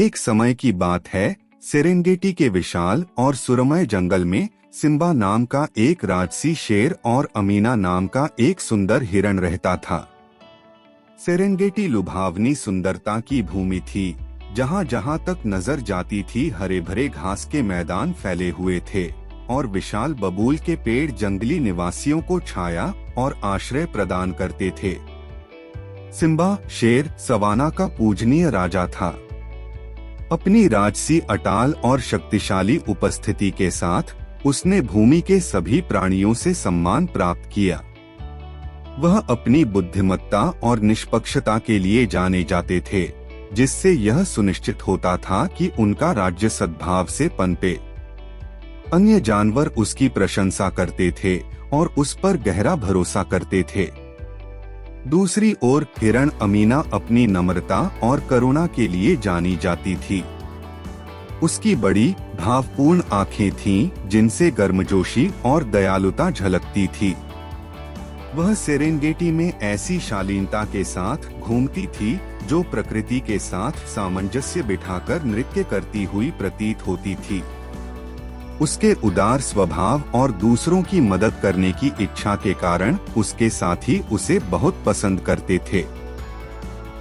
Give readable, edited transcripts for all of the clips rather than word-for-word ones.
एक समय की बात है, सेरेंगेटी के विशाल और सुरमय जंगल में सिम्बा नाम का एक राजसी शेर और अमीना नाम का एक सुंदर हिरण रहता था। सेरेंगेटी लुभावनी सुंदरता की भूमि थी, जहाँ जहाँ तक नजर जाती थी हरे भरे घास के मैदान फैले हुए थे और विशाल बबूल के पेड़ जंगली निवासियों को छाया और आश्रय प्रदान करते थे। सिम्बा शेर सवाना का पूजनीय राजा था। अपनी राजसी अटाल और शक्तिशाली उपस्थिति के साथ उसने भूमि के सभी प्राणियों से सम्मान प्राप्त किया। वह अपनी बुद्धिमत्ता और निष्पक्षता के लिए जाने जाते थे, जिससे यह सुनिश्चित होता था कि उनका राज्य सद्भाव से पनपे। अन्य जानवर उसकी प्रशंसा करते थे और उस पर गहरा भरोसा करते थे। दूसरी ओर हिरण अमीना अपनी नम्रता और करुणा के लिए जानी जाती थी। उसकी बड़ी भावपूर्ण आंखें थीं, जिनसे गर्मजोशी और दयालुता झलकती थी। वह सेरेंगेटी में ऐसी शालीनता के साथ घूमती थी जो प्रकृति के साथ सामंजस्य बिठाकर नृत्य करती हुई प्रतीत होती थी। उसके उदार स्वभाव और दूसरों की मदद करने की इच्छा के कारण उसके साथी उसे बहुत पसंद करते थे।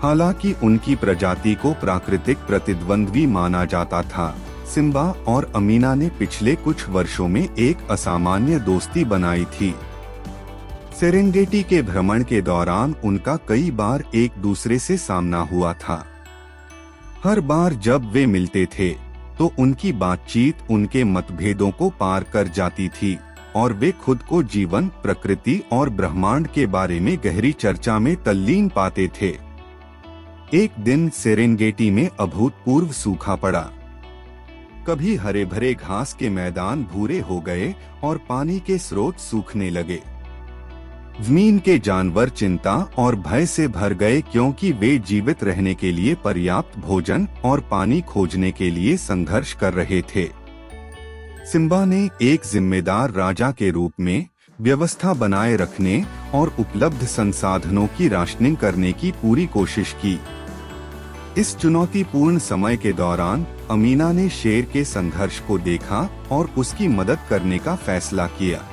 हालांकि उनकी प्रजाति को प्राकृतिक प्रतिद्वंद्वी माना जाता था, सिम्बा और अमीना ने पिछले कुछ वर्षों में एक असामान्य दोस्ती बनाई थी। सेरेंगेटी के भ्रमण के दौरान उनका कई बार एक दूसरे से सामना हुआ था। हर बार जब वे मिलते थे तो उनकी बातचीत उनके मतभेदों को पार कर जाती थी और वे खुद को जीवन, प्रकृति और ब्रह्मांड के बारे में गहरी चर्चा में तल्लीन पाते थे। एक दिन सेरेंगेटी में अभूतपूर्व सूखा पड़ा। कभी हरे भरे घास के मैदान भूरे हो गए और पानी के स्रोत सूखने लगे। जमीन के जानवर चिंता और भय से भर गए, क्योंकि वे जीवित रहने के लिए पर्याप्त भोजन और पानी खोजने के लिए संघर्ष कर रहे थे। सिम्बा ने एक जिम्मेदार राजा के रूप में व्यवस्था बनाए रखने और उपलब्ध संसाधनों की राशनिंग करने की पूरी कोशिश की। इस चुनौतीपूर्ण समय के दौरान अमीना ने शेर के संघर्ष को देखा और उसकी मदद करने का फैसला किया।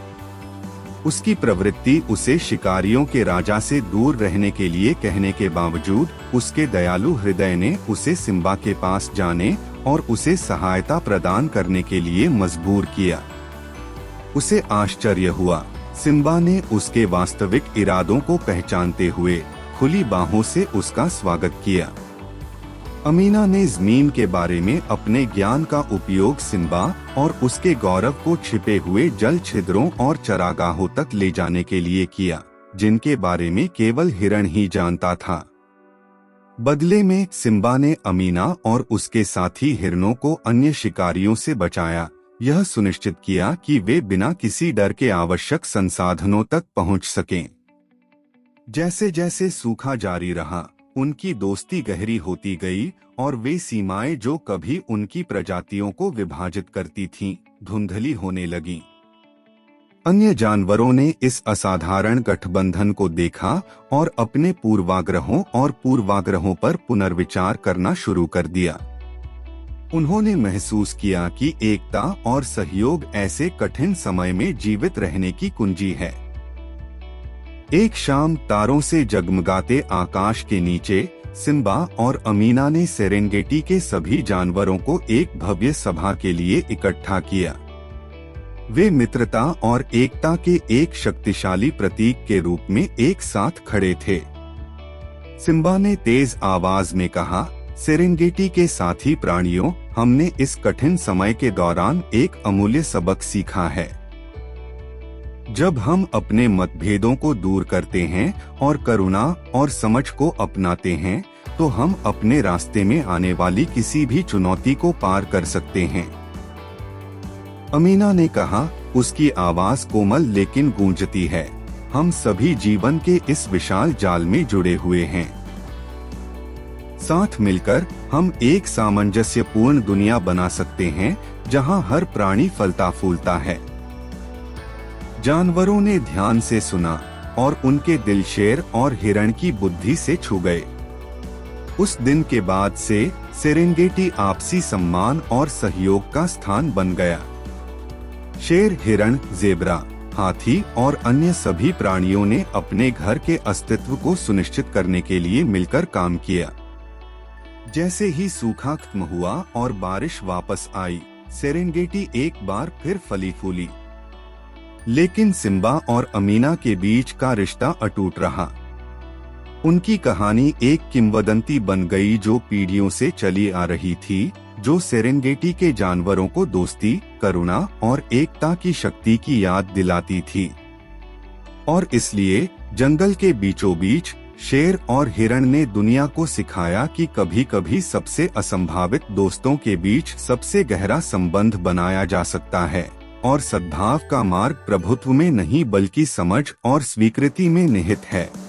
उसकी प्रवृत्ति उसे शिकारियों के राजा से दूर रहने के लिए कहने के बावजूद उसके दयालु हृदय ने उसे सिम्बा के पास जाने और उसे सहायता प्रदान करने के लिए मजबूर किया। उसे आश्चर्य हुआ, सिम्बा ने उसके वास्तविक इरादों को पहचानते हुए खुली बाहों से उसका स्वागत किया। अमीना ने ज़मीन के बारे में अपने ज्ञान का उपयोग सिम्बा और उसके गौरव को छिपे हुए जल छिद्रों और चरागाहों तक ले जाने के लिए किया, जिनके बारे में केवल हिरण ही जानता था। बदले में सिम्बा ने अमीना और उसके साथी हिरणों को अन्य शिकारियों से बचाया, यह सुनिश्चित किया कि वे बिना किसी डर के आवश्यक संसाधनों तक पहुंच सकें। जैसे जैसे सूखा जारी रहा, उनकी दोस्ती गहरी होती गई और वे सीमाएं जो कभी उनकी प्रजातियों को विभाजित करती थीं, धुंधली होने लगीं। अन्य जानवरों ने इस असाधारण गठबंधन को देखा और अपने पूर्वाग्रहों पर पुनर्विचार करना शुरू कर दिया। उन्होंने महसूस किया कि एकता और सहयोग ऐसे कठिन समय में जीवित रहने की कुंजी है। एक शाम तारों से जगमगाते आकाश के नीचे सिम्बा और अमीना ने सेरेंगेटी के सभी जानवरों को एक भव्य सभा के लिए इकट्ठा किया। वे मित्रता और एकता के एक शक्तिशाली प्रतीक के रूप में एक साथ खड़े थे। सिम्बा ने तेज आवाज में कहा, सेरेंगेटी के साथी प्राणियों, हमने इस कठिन समय के दौरान एक अमूल्य सबक सीखा है। जब हम अपने मतभेदों को दूर करते हैं और करुणा और समझ को अपनाते हैं, तो हम अपने रास्ते में आने वाली किसी भी चुनौती को पार कर सकते हैं। अमीना ने कहा, उसकी आवाज कोमल लेकिन गूंजती है। हम सभी जीवन के इस विशाल जाल में जुड़े हुए हैं। साथ मिलकर हम एक सामंजस्यपूर्ण दुनिया बना सकते हैं, जहां हर प्राणी फलता फूलता है। जानवरों ने ध्यान से सुना और उनके दिल शेर और हिरण की बुद्धि से छू गए। उस दिन के बाद से सेरेंगेटी आपसी सम्मान और सहयोग का स्थान बन गया। शेर, हिरण, जेब्रा, हाथी और अन्य सभी प्राणियों ने अपने घर के अस्तित्व को सुनिश्चित करने के लिए मिलकर काम किया। जैसे ही सूखा खत्म हुआ और बारिश वापस आई, सेरेंगेटी एक बार फिर फली फूली। लेकिन सिम्बा और अमीना के बीच का रिश्ता अटूट रहा। उनकी कहानी एक किंवदंती बन गई जो पीढ़ियों से चली आ रही थी, जो सेरेंगेटी के जानवरों को दोस्ती, करुणा और एकता की शक्ति की याद दिलाती थी। और इसलिए जंगल के बीचों बीच शेर और हिरण ने दुनिया को सिखाया कि कभी-कभी सबसे असंभावित दोस्तों के बीच सबसे गहरा संबंध बनाया जा सकता है, और सद्भाव का मार्ग प्रभुत्व में नहीं बल्कि समझ और स्वीकृति में निहित है।